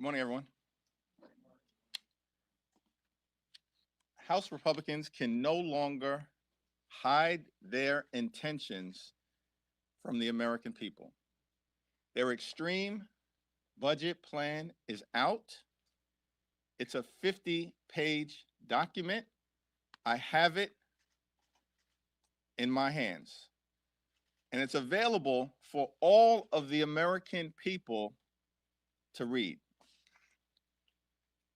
Good morning, everyone. House Republicans can no longer hide their intentions from the American people. Their extreme budget plan is out. It's a 50-page document. I have it in my hands. And it's available for all of the American people to read.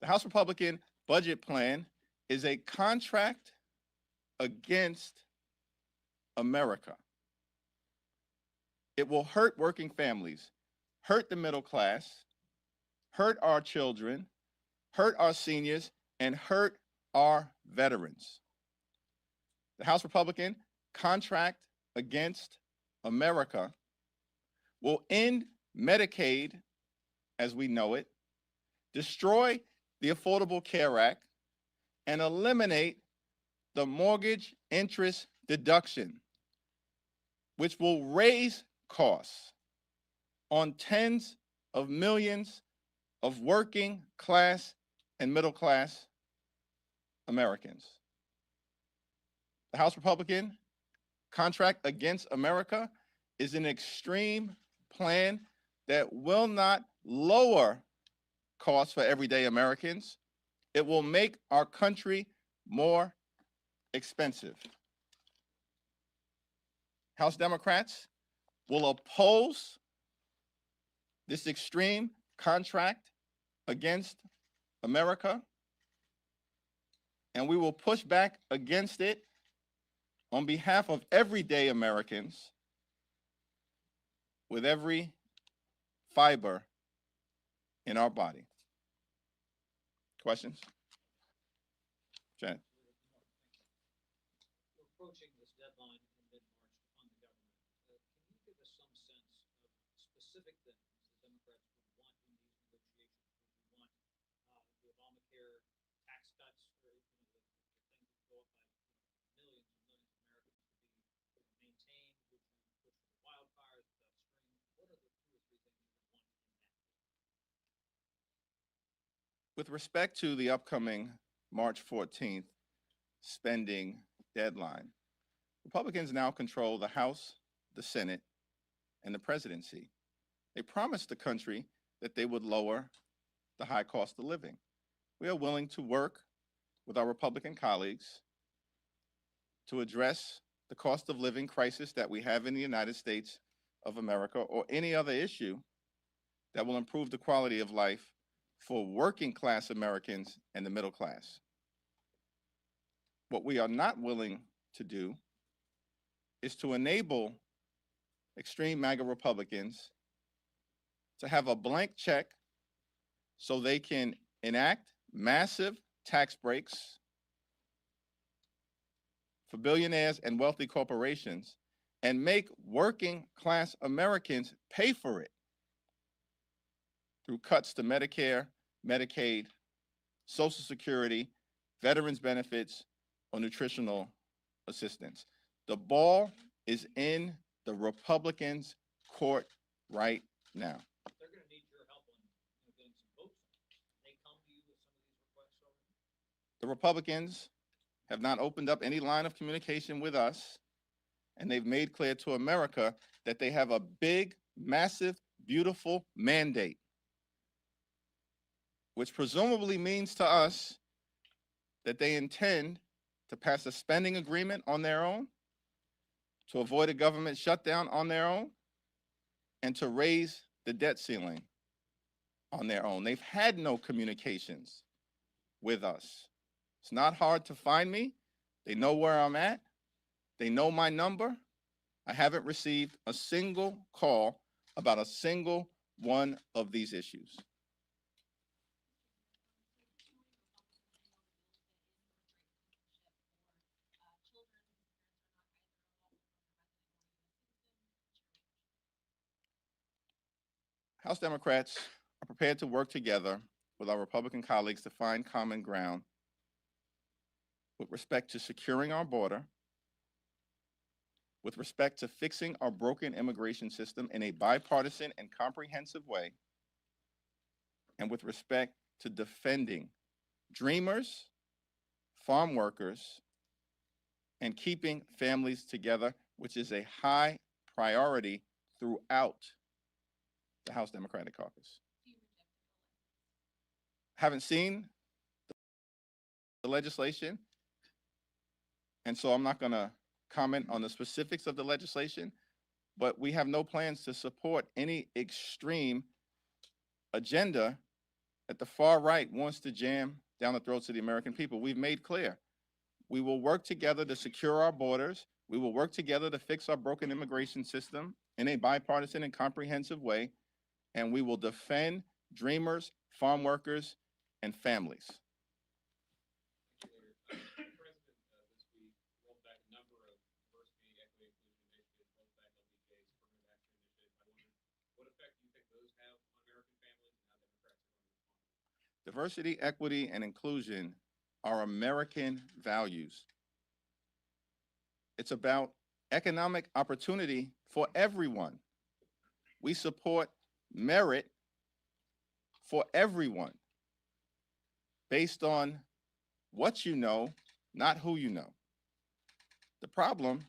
The House Republican budget plan is a contract against America. It will hurt working families, hurt the middle class, hurt our children, hurt our seniors, and hurt our veterans. The House Republican contract against America will end Medicaid as we know it, destroy the Affordable Care Act, and eliminate the mortgage interest deduction, which will raise costs on tens of millions of working class and middle class Americans. The House Republican contract against America is an extreme plan that will not lower costs for everyday Americans. It will make our country more expensive. House Democrats will oppose this extreme contract against America, and we will push back against it on behalf of everyday Americans with every fiber in our body. Questions? Janet. We're approaching this deadline in mid-March to fund the government. Can you give us some sense of specific things the Democrats would want in these negotiations? Would you want the Obamacare tax cuts, or the things that go up by millions and millions of Americans to be maintained? Would you push for the wildfires without strings? What are the two or three things you would want in that? With respect to the upcoming March 14th spending deadline, Republicans now control the House, the Senate, and the presidency. They promised the country that they would lower the high cost of living. We are willing to work with our Republican colleagues to address the cost of living crisis that we have in the United States of America, or any other issue that will improve the quality of life for working class Americans and the middle class. What we are not willing to do is to enable extreme MAGA Republicans to have a blank check so they can enact massive tax breaks for billionaires and wealthy corporations and make working class Americans pay for it through cuts to Medicare, Medicaid, Social Security, veterans benefits, or nutritional assistance. The ball is in the Republicans' court right now. They're going to need your help on getting some votes. They come to you with some of these requests already? The Republicans have not opened up any line of communication with us, and they've made clear to America that they have a big, massive, beautiful mandate, which presumably means to us that they intend to pass a spending agreement on their own, to avoid a government shutdown on their own, and to raise the debt ceiling on their own. They've had no communications with us. It's not hard to find me. They know where I'm at. They know my number. I haven't received a single call about a single one of these issues. House Democrats are prepared to work together with our Republican colleagues to find common ground with respect to securing our border, with respect to fixing our broken immigration system in a bipartisan and comprehensive way, and with respect to defending dreamers, farm workers, and keeping families together, which is a high priority throughout the House Democratic Caucus. Haven't seen the legislation, and so I'm not going to comment on the specifics of the legislation, but we have no plans to support any extreme agenda that the far right wants to jam down the throats of the American people. We've made clear we will work together to secure our borders. We will work together to fix our broken immigration system in a bipartisan and comprehensive way, and we will defend dreamers, farm workers, and families. Diversity, equity, and inclusion are American values. It's about economic opportunity for everyone. We support merit for everyone based on what you know, not who you know. The problem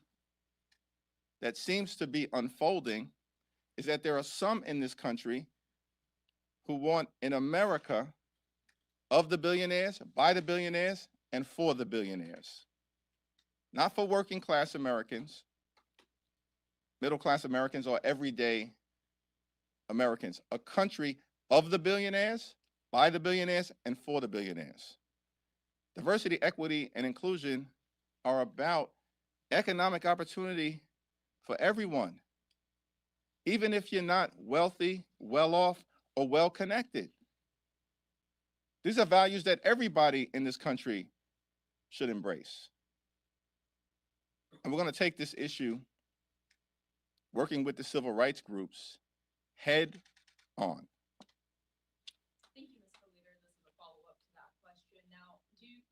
that seems to be unfolding is that there are some in this country who want an America of the billionaires, by the billionaires, and for the billionaires. Not for working class Americans, middle class Americans, or everyday Americans. A country of the billionaires, by the billionaires, and for the billionaires. Diversity, equity, and inclusion are about economic opportunity for everyone, even if you're not wealthy, well off, or well connected. These are values that everybody in this country should embrace. And we're going to take this issue, working with the civil rights groups, head on. Thank you, Mr. Leader. This is a follow-up to that question. Now, do you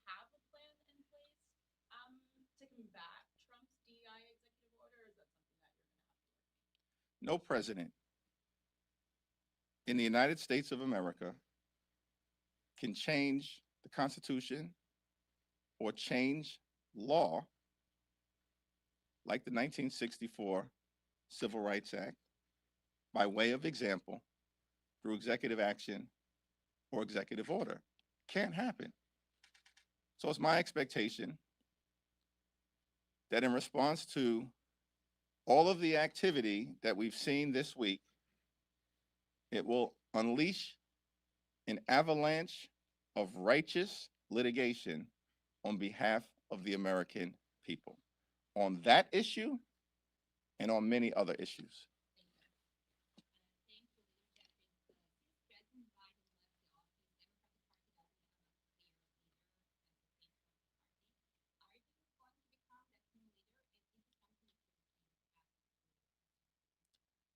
have a plan in place to combat Trump's DEI executive order, or is that something that you're going to have to work on? No president in the United States of America can change the Constitution or change law like the 1964 Civil Rights Act by way of example through executive action or executive order. Can't happen. So it's my expectation that in response to all of the activity that we've seen this week, it will unleash an avalanche of righteous litigation on behalf of the American people on that issue and on many other issues.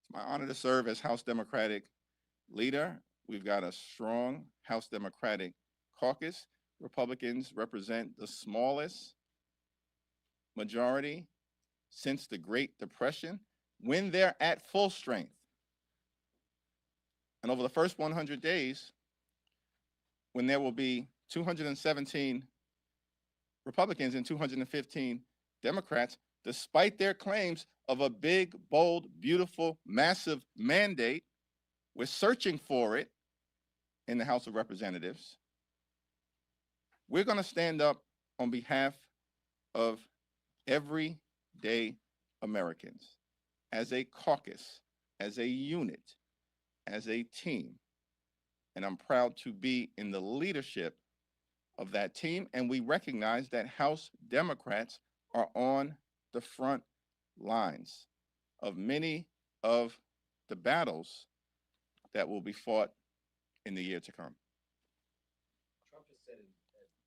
It's my honor to serve as House Democratic Leader. We've got a strong House Democratic Caucus. Republicans represent the smallest majority since the Great Depression when they're at full strength. And over the first 100 days, when there will be 217 Republicans and 215 Democrats, despite their claims of a big, bold, beautiful, massive mandate, we're searching for it in the House of Representatives. We're going to stand up on behalf of everyday Americans as a caucus, as a unit, as a team. And I'm proud to be in the leadership of that team. And we recognize that House Democrats are on the front lines of many of the battles that will be fought in the year to come. Trump has said to the Crown and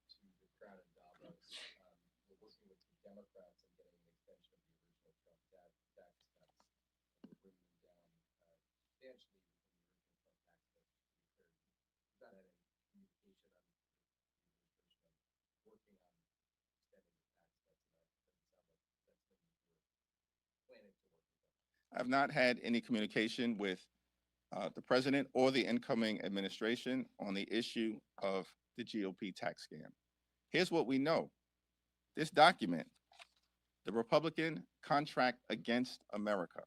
Davos, we're working with the Democrats and getting an extension of the original Trump tax cuts. And we're bringing them down substantially from the original Trump tax cuts to be clear. You've not had any communication on the administration on working on extending the tax cuts, and that doesn't sound like that's something you're planning to work with them. I've not had any communication with the president or the incoming administration on the issue of the GOP tax scam. Here's what we know. This document, the Republican Contract Against America,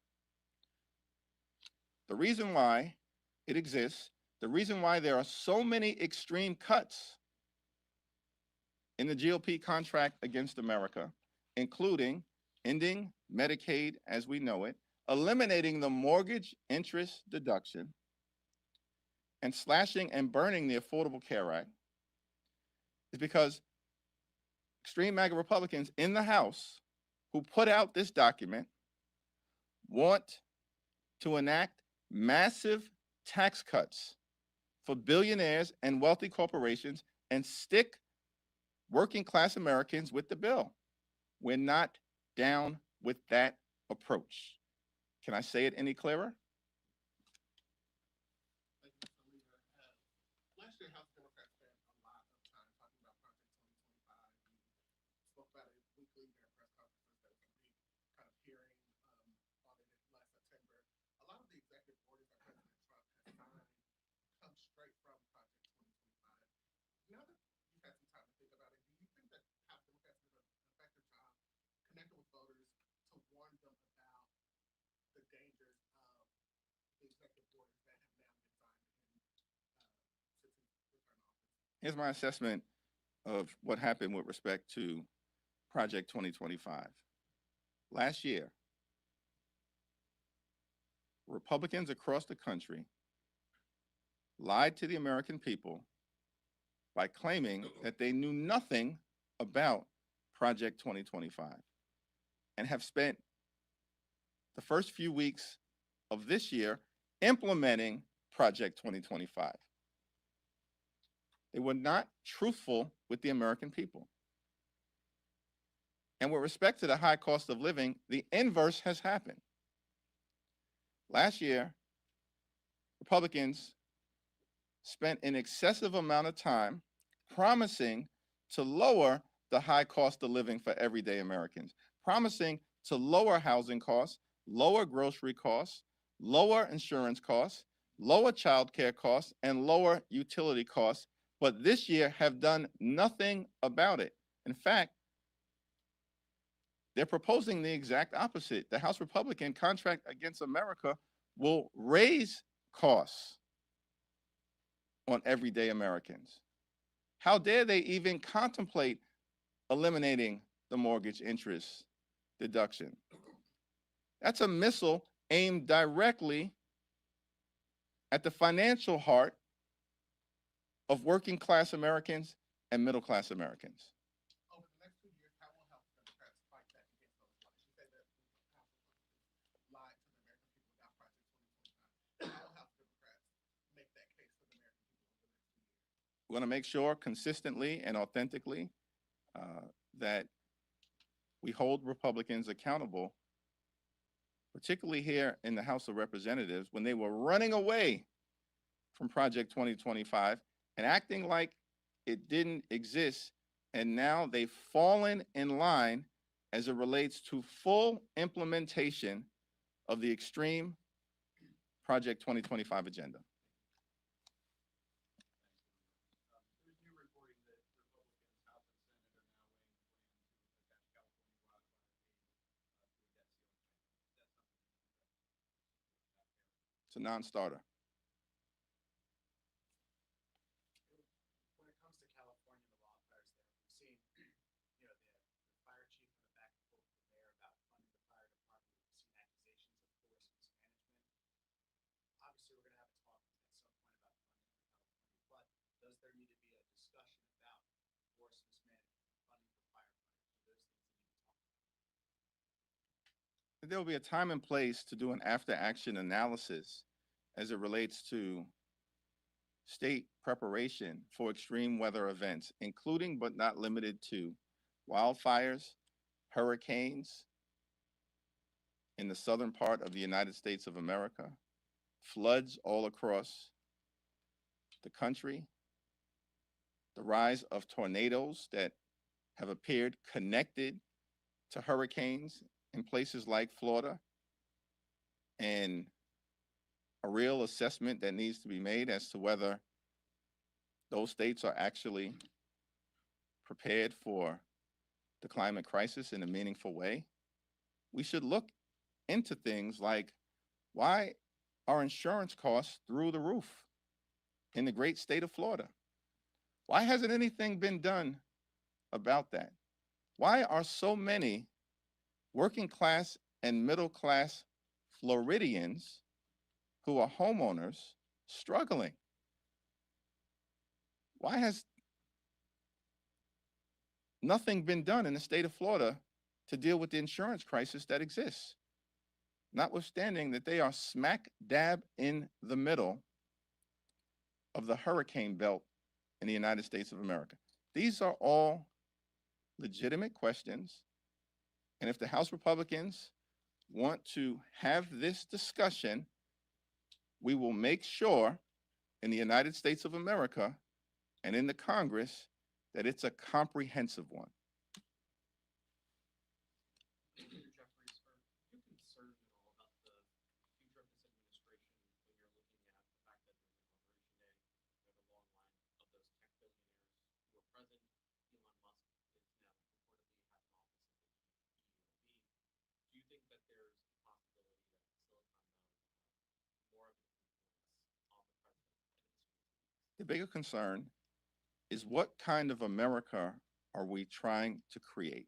the reason why it exists, the reason why there are so many extreme cuts in the GOP Contract Against America, including ending Medicaid as we know it, eliminating the mortgage interest deduction, and slashing and burning the Affordable Care Act, is because extreme MAGA Republicans in the House who put out this document want to enact massive tax cuts for billionaires and wealthy corporations and stick working class Americans with the bill. We're not down with that approach. Can I say it any clearer? Last year, House Democrats spent a lot of time talking about Project 2025. We spoke about it weekly during press conferences. There was a big kind of hearing on it last September. A lot of the executive orders that President Trump has signed come straight from Project 2025. Now that you've had some time to think about it, do you think that House Democrats did an effective job connecting with voters to warn them about the dangers of the executive orders that have now been signed since he returned to office? Here's my assessment of what happened with respect to Project 2025. Last year, Republicans across the country lied to the American people by claiming that they knew nothing about Project 2025 and have spent the first few weeks of this year implementing Project 2025. They were not truthful with the American people. And with respect to the high cost of living, the inverse has happened. Last year, Republicans spent an excessive amount of time promising to lower the high cost of living for everyday Americans, promising to lower housing costs, lower grocery costs, lower insurance costs, lower child care costs, and lower utility costs, but this year have done nothing about it. In fact, they're proposing the exact opposite. The House Republican Contract Against America will raise costs on everyday Americans. How dare they even contemplate eliminating the mortgage interest deduction? That's a missile aimed directly at the financial heart of working class Americans and middle class Americans. Over the next 2 years, how will House Democrats fight back against those lies? You say that the House Republicans lied to the American people about Project 2025. How will House Democrats make that case for the American people over the next 2 years? We're going to make sure consistently and authentically that we hold Republicans accountable, particularly here in the House of Representatives, when they were running away from Project 2025 and acting like it didn't exist, and now they've fallen in line as it relates to full implementation of the extreme Project 2025 agenda. There's new reporting that Republicans, House and Senate, are now weighing a plan to attach California wildfire aid to a debt ceiling. That's something It's a non-starter. When it comes to California and the wildfires there, we've seen, the fire chief and the back and forth with the mayor about funding the fire department. We've seen accusations of force mismanagement. Obviously, we're going to have a talk at some point about funding for California, but does there need to be a discussion about force mismanagement, funding for firefighters, or those things that need to talk about? There will be a time and place to do an after-action analysis as it relates to state preparation for extreme weather events, including but not limited to wildfires, hurricanes in the southern part of the United States of America, floods all across the country, the rise of tornadoes that have appeared connected to hurricanes in places like Florida, and a real assessment that needs to be made as to whether those states are actually prepared for the climate crisis in a meaningful way. We should look into things like, why are insurance costs through the roof in the great state of Florida? Why hasn't anything been done about that? Why are so many working class and middle class Floridians who are homeowners struggling? Why has nothing been done in the state of Florida to deal with the insurance crisis that exists, notwithstanding that they are smack dab in the middle of the hurricane belt in the United States of America? These are all legitimate questions. And if the House Republicans want to have this discussion, we will make sure in the United States of America and in the Congress that it's a comprehensive one. Leader Jeffries, are you concerned at all about the future of this administration when you're looking at the fact that during Inauguration Day, we have a long line of those tech billionaires who are present? Elon Musk is now reportedly has an office at the DOB. Do you think that there's a possibility that Silicon Valley will have more of an influence on the president and his speeches? The bigger concern is, what kind of America are we trying to create?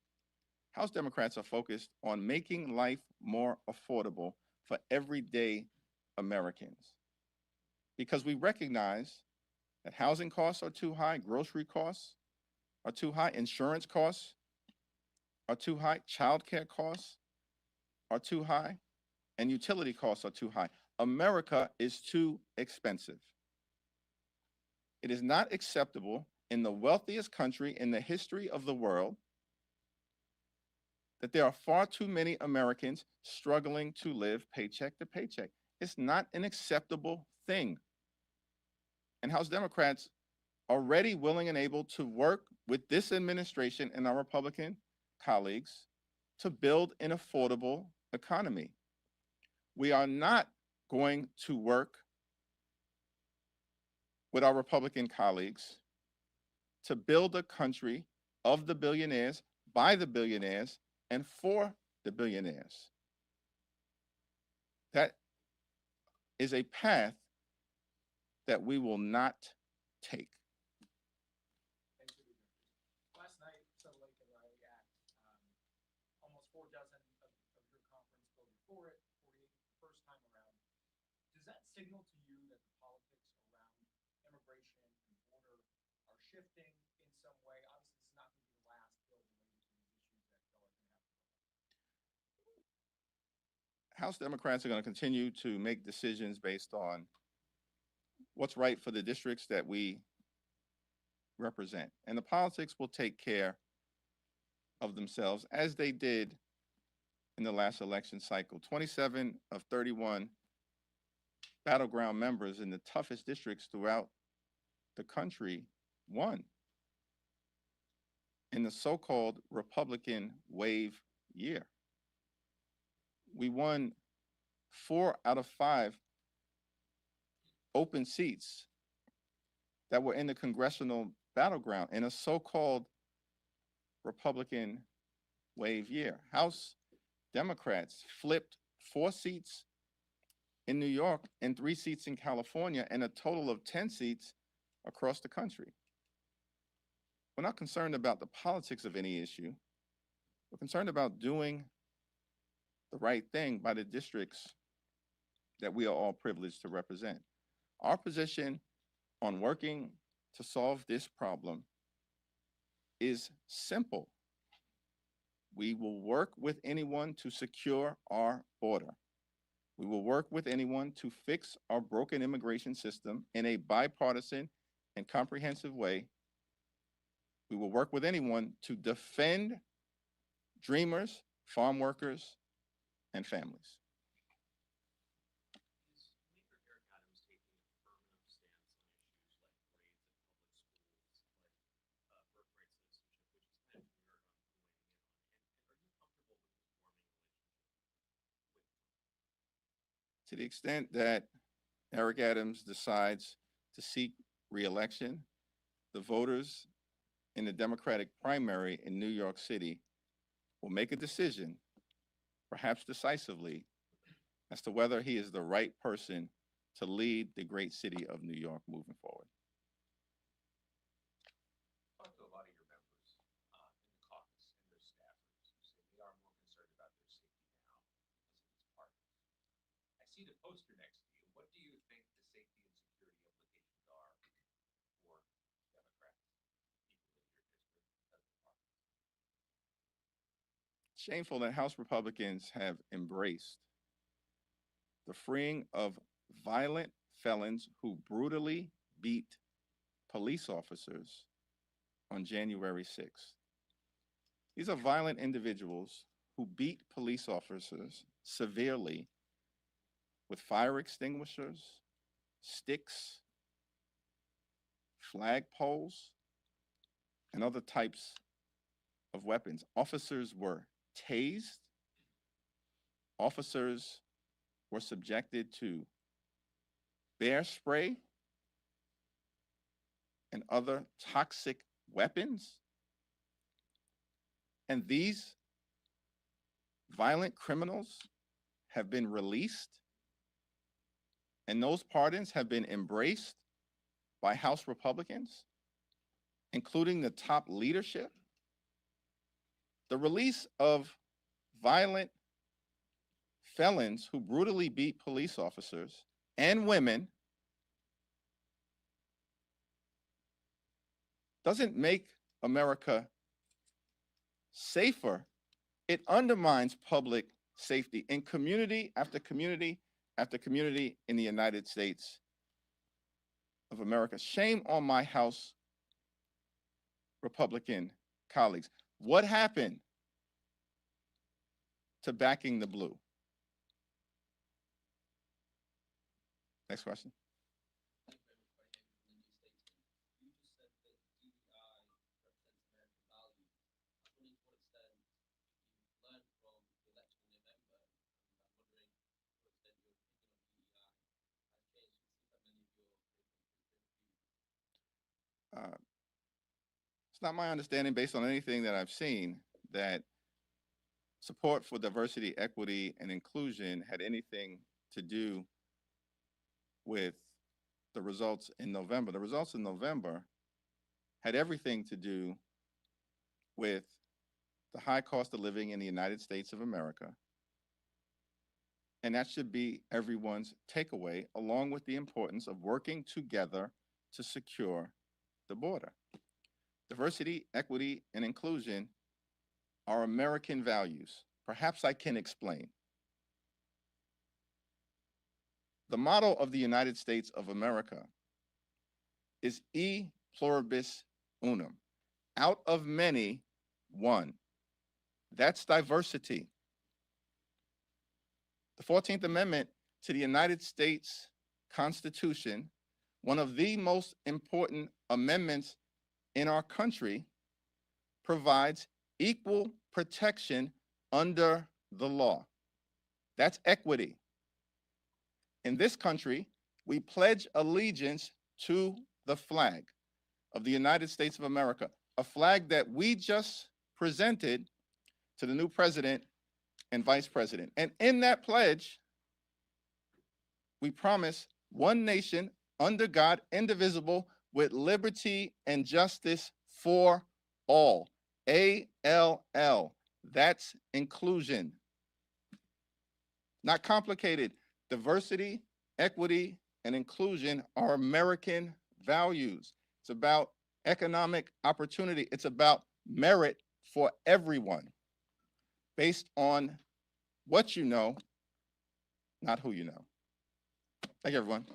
House Democrats are focused on making life more affordable for everyday Americans, because we recognize that housing costs are too high, grocery costs are too high, insurance costs are too high, childcare costs are too high, and utility costs are too high. America is too expensive. It is not acceptable in the wealthiest country in the history of the world that there are far too many Americans struggling to live paycheck to paycheck. It's not an acceptable thing. And House Democrats are ready, willing, and able to work with this administration and our Republican colleagues to build an affordable economy. We are not going to work with our Republican colleagues to build a country of the billionaires, by the billionaires, and for the billionaires. That is a path that we will not take. Thank you, Leader. Last night, Silver Lake and Riley Act, almost 4 dozen of your conference voted for it, 48 the first time around. Does that signal to you that the politics around immigration and border are shifting in some way? Obviously, this is not going to be the last bill related to these issues that y'all are going to have to vote on. House Democrats are going to continue to make decisions based on what's right for the districts that we represent. And the politics will take care of themselves, as they did in the last election cycle. 27 of 31 battleground members in the toughest districts throughout the country won in the so-called Republican wave year. We won 4 out of 5 open seats that were in the congressional battleground in a so-called Republican wave year. House Democrats flipped 4 seats in New York and 3 seats in California, and a total of 10 seats across the country. We're not concerned about the politics of any issue. We're concerned about doing the right thing by the districts that we are all privileged to represent. Our position on working to solve this problem is simple. We will work with anyone to secure our border. We will work with anyone to fix our broken immigration system in a bipartisan and comprehensive way. We will work with anyone to defend dreamers, farm workers, and families. Is Leader Eric Adams taking a affirmative stance on issues like grades in public schools, like birthright citizenship, which is kind of weird on weighing in on? And are you comfortable with his warming relationship with Trump? To the extent that Eric Adams decides to seek re-election, the voters in the Democratic primary in New York City will make a decision, perhaps decisively, as to whether he is the right person to lead the great city of New York moving forward. Talk to a lot of your members in the caucus and their staffers who say they are more concerned about their safety now because of these partners. I see the poster next to you. What do you think the safety and security implications are for Democrats, people in your district, because of the partners? Shameful that House Republicans have embraced the freeing of violent felons who brutally beat police officers on January 6th. These are violent individuals who beat police officers severely with fire extinguishers, sticks, flagpoles, and other types of weapons. Officers were tased. Officers were subjected to bear spray and other toxic weapons. And these violent criminals have been released, and those pardons have been embraced by House Republicans, including the top leadership. The release of violent felons who brutally beat police officers and women doesn't make America safer. It undermines public safety in community after community after community in the United States of America. Shame on my House Republican colleagues. What happened to backing the blue? Next question. Thank you very much for your statement. You just said that DEI represents American values. I was wondering to what extent you've learned from the election in November, and I'm wondering to what extent your opinion on DEI has changed. It seems that many of your views. It's not my understanding, based on anything that I've seen, that support for diversity, equity, and inclusion had anything to do with the results in November. The results in November had everything to do with the high cost of living in the United States of America. And that should be everyone's takeaway, along with the importance of working together to secure the border. Diversity, equity, and inclusion are American values. Perhaps I can explain. The motto of the United States of America is E pluribus unum, out of many, one. That's diversity. The 14th Amendment to the United States Constitution, one of the most important amendments in our country, provides equal protection under the law. That's equity. In this country, we pledge allegiance to the flag of the United States of America, a flag that we just presented to the new president and vice president. And in that pledge, we promise one nation under God, indivisible, with liberty and justice for all. ALL. That's inclusion. Not complicated. Diversity, equity, and inclusion are American values. It's about economic opportunity. It's about merit for everyone, based on what you know, not who you know. Thank you, everyone.